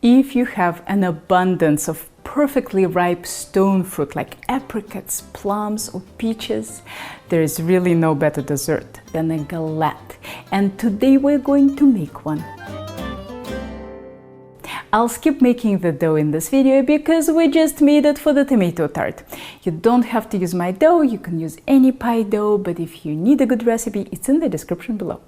If you have an abundance of perfectly ripe stone fruit like apricots, plums, or peaches, there is really no better dessert than a galette. And today we're going to make one. I'll skip making the dough in this video because we just made it for the tomato tart. You don't have to use my dough, you can use any pie dough, but if you need a good recipe, it's in the description below.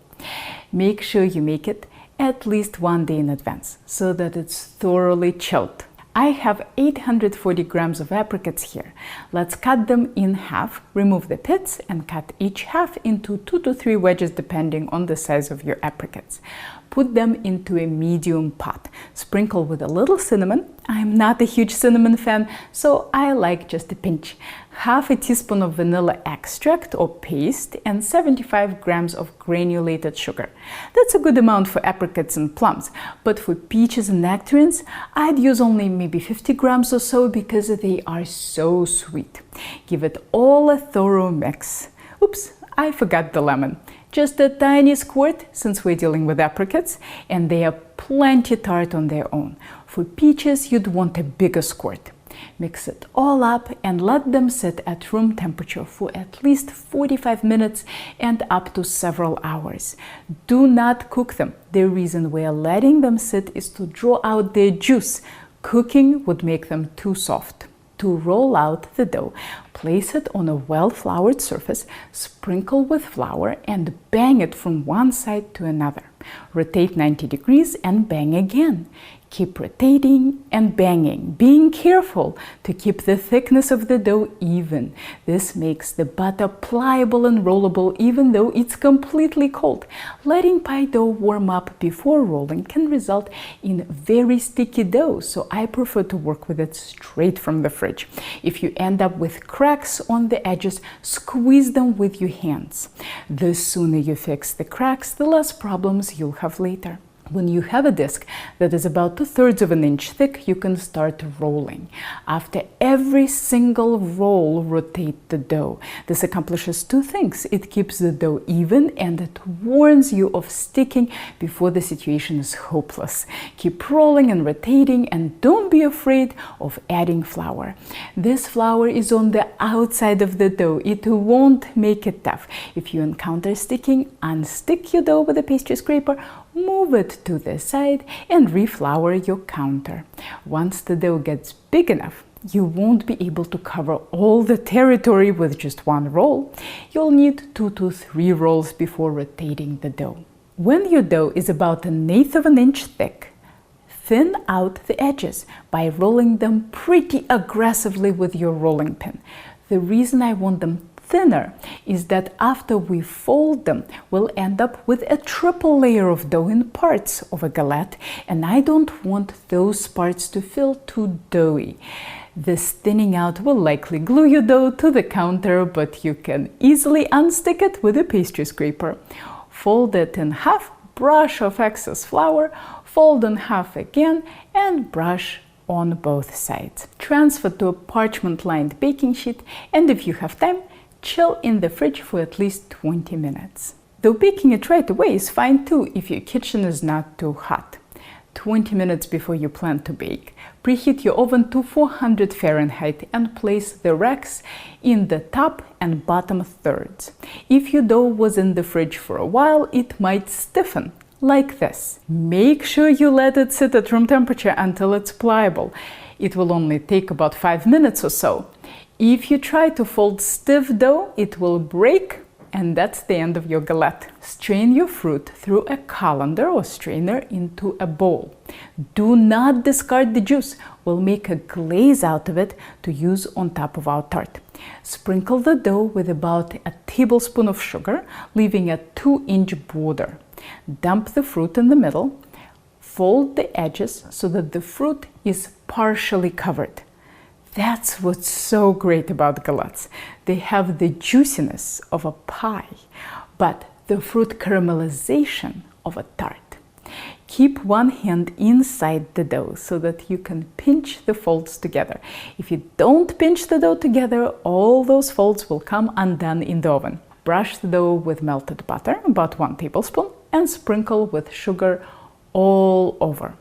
Make sure you make it at least one day in advance so that it's thoroughly chilled. I have 840 grams of apricots here. Let's cut them in half, remove the pits, and cut each half into 2 to 3 wedges depending on the size of your apricots. Put them into a medium pot. Sprinkle with a little cinnamon. I'm not a huge cinnamon fan, so I like just a pinch. Half a teaspoon of vanilla extract or paste and 75 grams of granulated sugar. That's a good amount for apricots and plums, but for peaches and nectarines, I'd use only maybe 50 grams or so because they are so sweet. Give it all a thorough mix. Oops, I forgot the lemon. Just a tiny squirt since we're dealing with apricots, and they are plenty tart on their own. For peaches, you'd want a bigger squirt. Mix it all up and let them sit at room temperature for at least 45 minutes and up to several hours. Do not cook them. The reason we're letting them sit is to draw out their juice. Cooking would make them too soft. To roll out the dough, place it on a well-floured surface, sprinkle with flour, and bang it from one side to another. Rotate 90 degrees and bang again. Keep rotating and banging, being careful to keep the thickness of the dough even. This makes the batter pliable and rollable even though it's completely cold. Letting pie dough warm up before rolling can result in very sticky dough, so I prefer to work with it straight from the fridge. If you end up with cracks on the edges, squeeze them with your hands. The sooner you fix the cracks, the less problems you'll have later. When you have a disc that is about 2/3 of an inch thick, you can start rolling. After every single roll, rotate the dough. This accomplishes 2 things. It keeps the dough even and it warns you of sticking before the situation is hopeless. Keep rolling and rotating and don't be afraid of adding flour. This flour is on the outside of the dough. It won't make it tough. If you encounter sticking, unstick your dough with a pastry scraper, move it to the side and reflour your counter. Once the dough gets big enough, you won't be able to cover all the territory with just one roll. You'll need 2 to 3 rolls before rotating the dough. When your dough is about 1/8 of an inch thick, thin out the edges by rolling them pretty aggressively with your rolling pin. The reason I want them thinner is that after we fold them, we'll end up with a triple layer of dough in parts of a galette, and I don't want those parts to feel too doughy. This thinning out will likely glue your dough to the counter, but you can easily unstick it with a pastry scraper. Fold it in half, brush off excess flour, fold in half again, and brush on both sides. Transfer to a parchment-lined baking sheet, and if you have time, chill in the fridge for at least 20 minutes. Though baking it right away is fine too if your kitchen is not too hot. 20 minutes before you plan to bake, preheat your oven to 400 Fahrenheit and place the racks in the top and bottom thirds. If your dough was in the fridge for a while, it might stiffen, like this. Make sure you let it sit at room temperature until it's pliable. It will only take about 5 minutes or so. If you try to fold stiff dough, it will break, and that's the end of your galette. Strain your fruit through a colander or strainer into a bowl. Do not discard the juice. We'll make a glaze out of it to use on top of our tart. Sprinkle the dough with about a tablespoon of sugar, leaving a 2-inch border. Dump the fruit in the middle. Fold the edges so that the fruit is partially covered. That's what's so great about galettes. They have the juiciness of a pie, but the fruit caramelization of a tart. Keep one hand inside the dough so that you can pinch the folds together. If you don't pinch the dough together, all those folds will come undone in the oven. Brush the dough with melted butter, about 1 tablespoon, and sprinkle with sugar all over.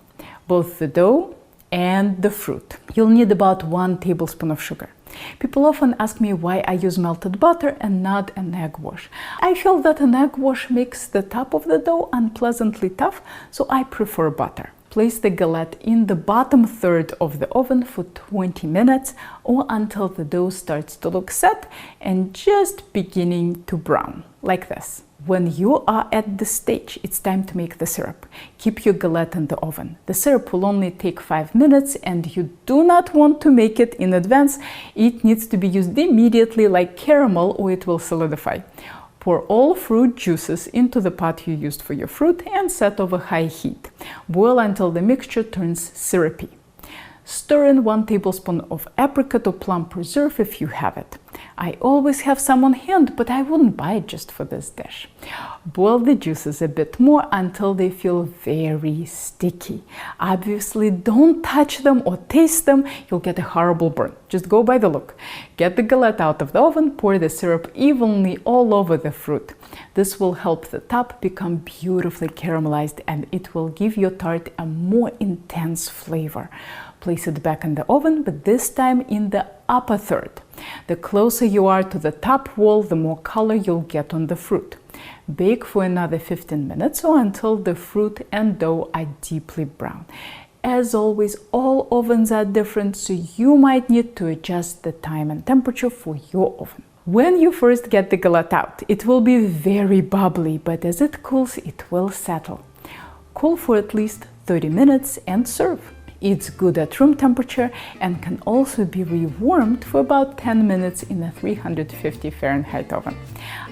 both the dough and the fruit. You'll need about 1 tablespoon of sugar. People often ask me why I use melted butter and not an egg wash. I feel that an egg wash makes the top of the dough unpleasantly tough, so I prefer butter. Place the galette in the bottom third of the oven for 20 minutes or until the dough starts to look set and just beginning to brown, like this. When you are at this stage, it's time to make the syrup. Keep your galette in the oven. The syrup will only take 5 minutes and you do not want to make it in advance. It needs to be used immediately like caramel or it will solidify. Pour all fruit juices into the pot you used for your fruit and set over high heat. Boil until the mixture turns syrupy. Stir in 1 tablespoon of apricot or plum preserve if you have it. I always have some on hand, but I wouldn't buy it just for this dish. Boil the juices a bit more until they feel very sticky. Obviously, don't touch them or taste them, you'll get a horrible burn. Just go by the look. Get the galette out of the oven, pour the syrup evenly all over the fruit. This will help the top become beautifully caramelized and it will give your tart a more intense flavor. Place it back in the oven, but this time in the upper third. The closer you are to the top wall, the more color you'll get on the fruit. Bake for another 15 minutes or until the fruit and dough are deeply brown. As always, all ovens are different, so you might need to adjust the time and temperature for your oven. When you first get the galette out, it will be very bubbly, but as it cools, it will settle. Cool for at least 30 minutes and serve. It's good at room temperature and can also be rewarmed for about 10 minutes in a 350 Fahrenheit oven.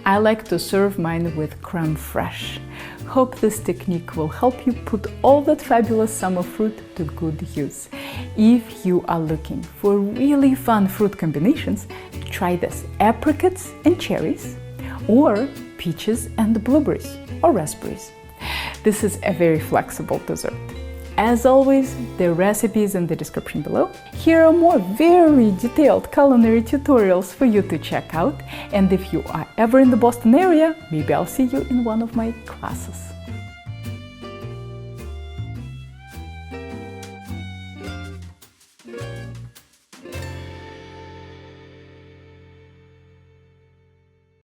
I like to serve mine with creme fraiche. Hope this technique will help you put all that fabulous summer fruit to good use. If you are looking for really fun fruit combinations, try this: apricots and cherries, or peaches and blueberries, or raspberries. This is a very flexible dessert. As always, the recipe is in the description below. Here are more very detailed culinary tutorials for you to check out. And if you are ever in the Boston area, maybe I'll see you in one of my classes.